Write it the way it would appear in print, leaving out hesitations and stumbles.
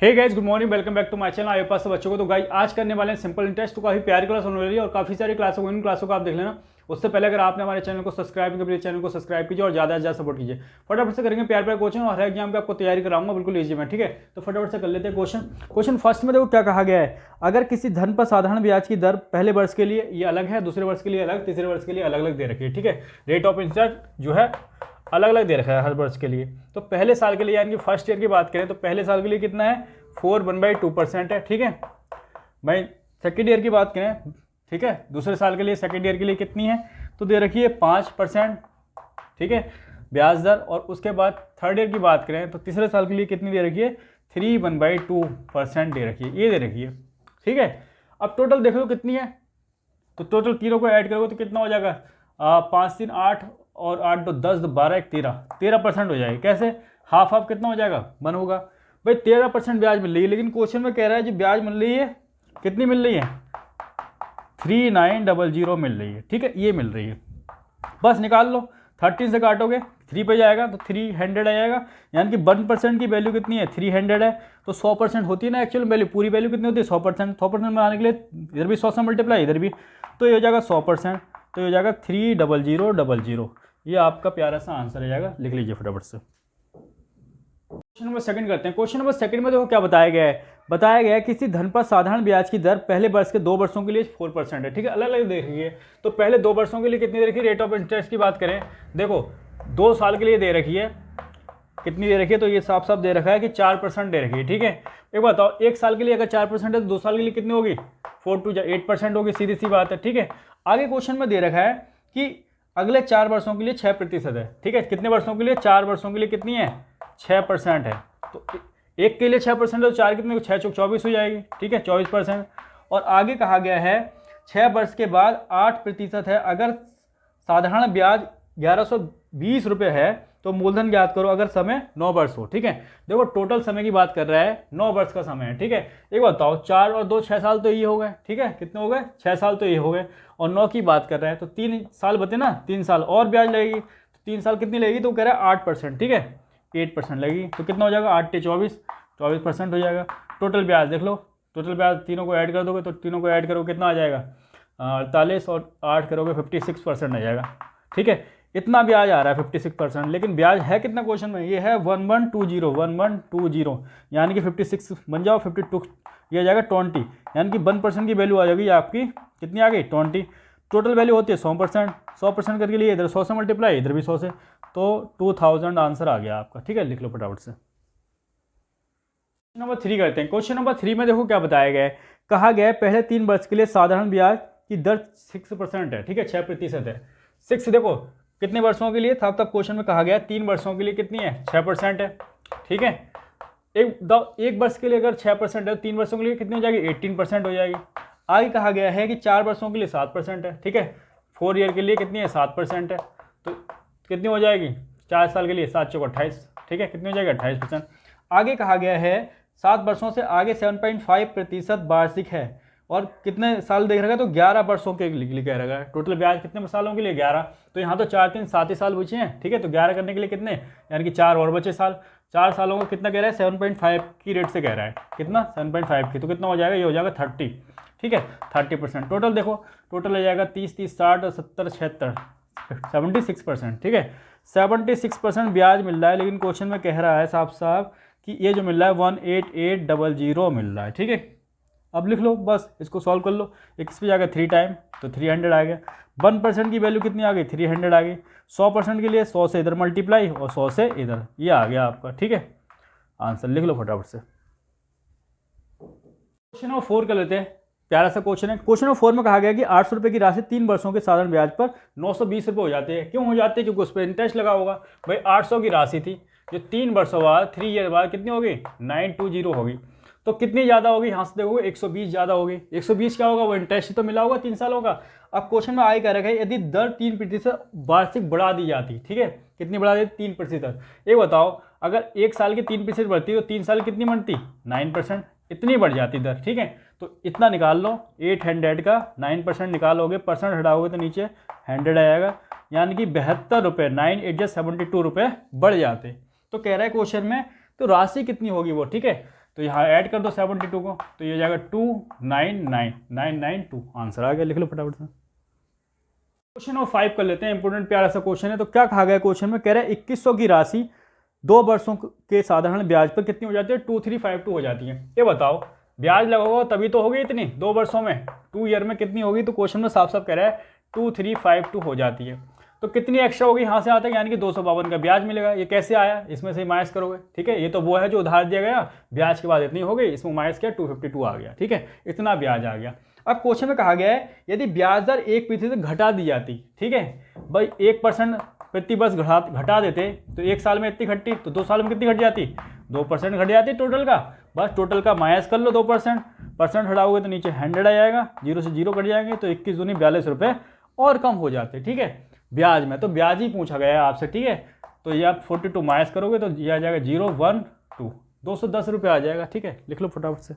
Hey guys, good morning, welcome back to my channel. आए पास बच्चों को तो गाइस आज करने वाले हैं सिंपल इंटरेस्ट। तो काफी प्यारी क्लास होने वाली है और काफी सारी क्लासों को इन क्लासों को आप देख लेना। उससे पहले अगर आपने हमारे चैनल को सब्सक्राइब नहीं किया, चैनल को सब्सक्राइब कीजिए और ज़्यादा से ज़्यादा सपोर्ट कीजिए। फटाफट से करेंगे प्यार प्यार क्वेश्चन और हर एग्जाम का आपको तैयारी कराऊंगा बिल्कुल ईजी में, ठीक है। तो फटाफट से कर लेते हैं क्वेश्चन फर्स्ट में देखो क्या कहा गया है। अगर किसी धन पर साधारण ब्याज की दर पहले वर्ष के लिए ये अलग है, दूसरे वर्ष के लिए अलग, तीसरे वर्ष के लिए अलग अलग दे रखी है, ठीक है। रेट ऑफ इंटरेस्ट जो है अलग अलग दे रखा है हर वर्ष के लिए। तो पहले साल के लिए यानी कि फर्स्ट ईयर की बात करें तो पहले साल के लिए कितना है 4/1/2% है, ठीक है भाई। सेकेंड ईयर की बात करें, ठीक है, दूसरे साल के लिए सेकेंड ईयर के लिए कितनी है तो दे रखी है 5%, ठीक है, ब्याज दर। और उसके बाद थर्ड ईयर की बात करें तो तीसरे साल के लिए कितनी दे रखी है 3/1/2% दे रखी है, ये दे रखी है, ठीक है। अब टोटल देख लो कितनी है, तो टोटल तीनों को ऐड करोगे तो कितना हो जाएगा 5 3 8 और 8 2 10 12 1 13% हो जाएगी। कैसे हाफ हाफ कितना हो जाएगा 1 होगा भाई। 13% ब्याज मिल रही है, लेकिन क्वेश्चन में कह रहा है जो ब्याज मिल रही है कितनी मिल रही है 3900 मिल रही है, ठीक है, ये मिल रही है। बस निकाल लो, 13 से काटोगे 3 पे जाएगा तो 300 आ जाएगा। यानी कि 1% की वैल्यू कितनी है 300 है, तो 100% होती है ना एक्चुअल वैल्यू। पूरी वैल्यू कितनी होती है 100%। 100% बनाने के लिए इधर भी 100 से मल्टीप्लाई, इधर भी, तो ये हो जाएगा 100%, तो ये हो जाएगा 30000। ये आपका प्यारा सा आंसर आ जाएगा, लिख लीजिए फटाफट से। क्वेश्चन नंबर सेकंड करते हैं। क्वेश्चन नंबर सेकंड में देखो क्या बताया गया है। बताया गया है किसी धन पर साधारण ब्याज की दर पहले वर्ष के 2 वर्षों के लिए 4% है, ठीक है, अलग अलग देखिए। तो पहले 2 वर्षों के लिए कितनी दे रखी है, रेट ऑफ इंटरेस्ट की बात करें, देखो 2 साल के लिए दे रखी है, कितनी दे रखी है तो ये साफ साफ दे रखा है कि 4% दे रखी है, ठीक है। एक बताओ, 1 साल के लिए अगर 4% है तो 2 साल के लिए कितनी होगी 4 2 8% होगी, सीधी सी बात है, ठीक है। आगे क्वेश्चन में दे रखा है कि अगले 4 वर्षों के लिए 6% है, ठीक है। कितने वर्षों के लिए 4 वर्षों के लिए कितनी है 6% है। तो एक के लिए 6% है तो 4 कितने 6 चौक 24 हो जाएगी, ठीक है, 24%। और आगे कहा गया है 6 वर्ष के बाद 8% है। अगर साधारण ब्याज 1120 रुपये है तो मूलधन ज्ञात करो अगर समय 9 वर्ष हो, ठीक है। देखो टोटल समय की बात कर रहा है, 9 वर्ष का समय है, ठीक है। एक बताओ 4 और 2 6 साल तो ये हो गए, ठीक है, कितने हो गए 6 साल तो ये हो गए। और 9 की बात कर रहा है तो 3 साल बचे ना, 3 साल और ब्याज लगेगी, तो 3 साल कितनी लगेगी तो कह रहा है 8%, ठीक है, 8% लगेगी। तो कितना हो जाएगा 8 24% हो जाएगा। टोटल ब्याज देख लो, टोटल ब्याज तीनों को ऐड कर दोगे तो तीनों को ऐड करोगे कितना आ जाएगा 48 और 8 करोगे 56% आ जाएगा, ठीक है। इतना ब्याज आ रहा है 56%, लेकिन ब्याज है कितना क्वेश्चन में, ये है 1120 यानी कि 56 बन जाओ 52, ये आ जाएगा 20, यानी कि 1% की वैल्यू आ जाएगी आपकी, कितनी आ गई 20। टोटल वैल्यू होती है 100%, 100% करके लिए इधर 100 से मल्टीप्लाई, इधर भी 100 से, तो 2000 आंसर आ गया आपका, ठीक है, लिख लो फटाफट से। क्वेश्चन नंबर 3 करते हैं। क्वेश्चन नंबर 3 में देखो क्या बताया गया है। कहा गया है पहले 3 वर्ष के लिए साधारण ब्याज की दर 6% है, ठीक है, 6% है। 6 देखो कितने वर्षों के लिए था, तब क्वेश्चन में कहा गया 3 वर्षों के लिए कितनी है 6% है, ठीक है। एक वर्ष के लिए अगर 6% है तो 3 वर्षों के लिए कितनी हो जाएगी 18% हो जाएगी। आगे कहा गया है कि 4 वर्षों के लिए 7% है, ठीक है, 4 ईयर के लिए कितनी है 7% है, तो कितनी हो जाएगी 4 साल के लिए 7 चौक 28, ठीक है, कितनी हो जाएगी 28%। आगे कहा गया है 7 वर्षों से आगे 7.5% वार्षिक है, और कितने साल देख रखा है तो 11 वर्षों के लिए कह रखा है। टोटल ब्याज कितने सालों के लिए 11, तो यहाँ तो 4 3 7 ही साल बचे हैं, ठीक है। तो 11 करने के लिए कितने, यानी कि 4 और बचे साल, 4 सालों को कितना कह रहा है 7.5 की रेट से कह रहा है, कितना 7.5 की, तो कितना हो जाएगा ये हो जाएगा 30, ठीक है, 30%। टोटल देखो, टोटल हो जाएगा 30 30 60 70 76 76%, ठीक है, 76% ब्याज मिल रहा है। लेकिन क्वेश्चन में कह रहा है साफ साफ कि ये जो मिल रहा है 18800 मिल रहा है, ठीक है। अब लिख लो, बस इसको सॉल्व कर लो। इस पे जाएगा 3 टाइम तो 300 आ गया। 1% की वैल्यू कितनी आ गई 300 आ गई। 100% के लिए 100 से इधर मल्टीप्लाई और 100 से इधर, ये आ गया आपका, ठीक है, आंसर लिख लो फटाफट से। क्वेश्चन नंबर 4 कर लेते हैं, प्यारा सा क्वेश्चन है। क्वेश्चन नंबर 4 में कहा गया कि 800 रुपये की राशि 3 वर्षों के साधारण ब्याज पर 920 रुपये हो जाते हैं। क्यों हो जाते हैं, क्योंकि उस पर इंटरेस्ट लगा होगा। भाई 800 की राशि थी जो 3 वर्षों बाद 3 ईयर बाद कितनी होगी 920 होगी, तो कितनी ज़्यादा होगी, यहाँ से देखोगे 120 ज़्यादा होगी। 120 क्या होगा, वो इंटरेस्ट तो मिला होगा 3 सालों का। अब क्वेश्चन में आगे कह रखा है यदि दर 3% वार्षिक बढ़ा दी जाती, ठीक है, कितनी बढ़ा दी 3%। एक बताओ अगर 1 साल की 3% बढ़ती तो 3 साल कितनी बढ़ती 9%, इतनी बढ़ जाती दर, ठीक है। तो इतना निकाल लो, 800 का 9% निकालोगे, परसेंट हटाओगे तो नीचे 100 आएगा, यानी कि 72 रुपये, 9 8 72 रुपये बढ़ जाते। तो कह रहा है क्वेश्चन में तो राशि कितनी होगी वो, ठीक है, तो यहाँ ऐड कर दो 72 को, तो ये जाएगा 299,992। आंसर आ गया, लिख लो फटाफट से। क्वेश्चन नंबर 5 कर लेते हैं, इंपोर्टेंट प्यारा सा क्वेश्चन है। तो क्या कहा गया क्वेश्चन में, कह रहा है 2100 की राशि 2 वर्षों के साधारण ब्याज पर कितनी हो जाती है, 2352 हो जाती है। ये बताओ ब्याज लगाओ तभी तो होगी इतनी 2 वर्षों में, 2 ईयर में कितनी होगी, तो क्वेश्चन में साफ साफ कह रहा है 2352 हो जाती है। तो कितनी एक्स्ट्रा होगी यहाँ से आता है, यानी कि 252 का ब्याज मिलेगा। ये कैसे आया, इसमें से माइनस करोगे, ठीक है। ये तो वो है जो उधार दिया गया, ब्याज के बाद इतनी हो गई, इसमें माइनस किया 252 आ गया, ठीक है, इतना ब्याज आ गया। अब क्वेश्चन में कहा गया है यदि ब्याज दर 1% घटा दी जाती, ठीक है भाई, 1% प्रति वर्ष घटा देते तो 1 साल में इतनी घटती, तो 2 साल में कितनी घट जाती, 2% घट जाती टोटल का। बस टोटल का माइनस कर लो 2%, परसेंट हटाओगे तो नीचे 100 आ जाएगा, 0 से 0 कट जाएंगे, तो 21 दूनी 42 रुपये और कम हो जाते, ठीक है। ब्याज में तो ब्याज ही पूछा गया है आपसे, ठीक है। तो ये आप 42 माइनस करोगे तो ये आ जाएगा 012, 210 रुपये आ जाएगा, ठीक है, लिख लो फटाफट से।